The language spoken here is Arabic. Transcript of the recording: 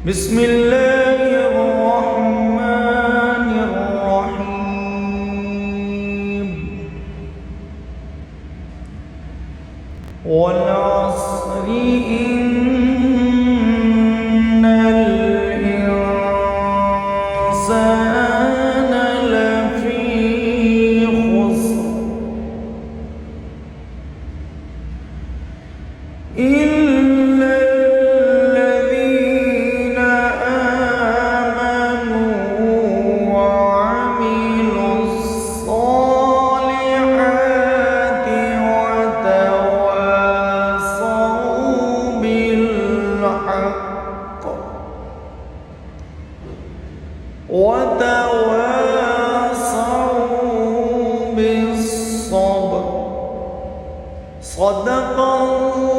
بسم الله الرحمن الرحيم والعصر إن الإنسان لفي خسر إلا الذين آمنوا وعملوا الصالحات وتواصوا بالحق وتواصوا بالصبر. صدق الله.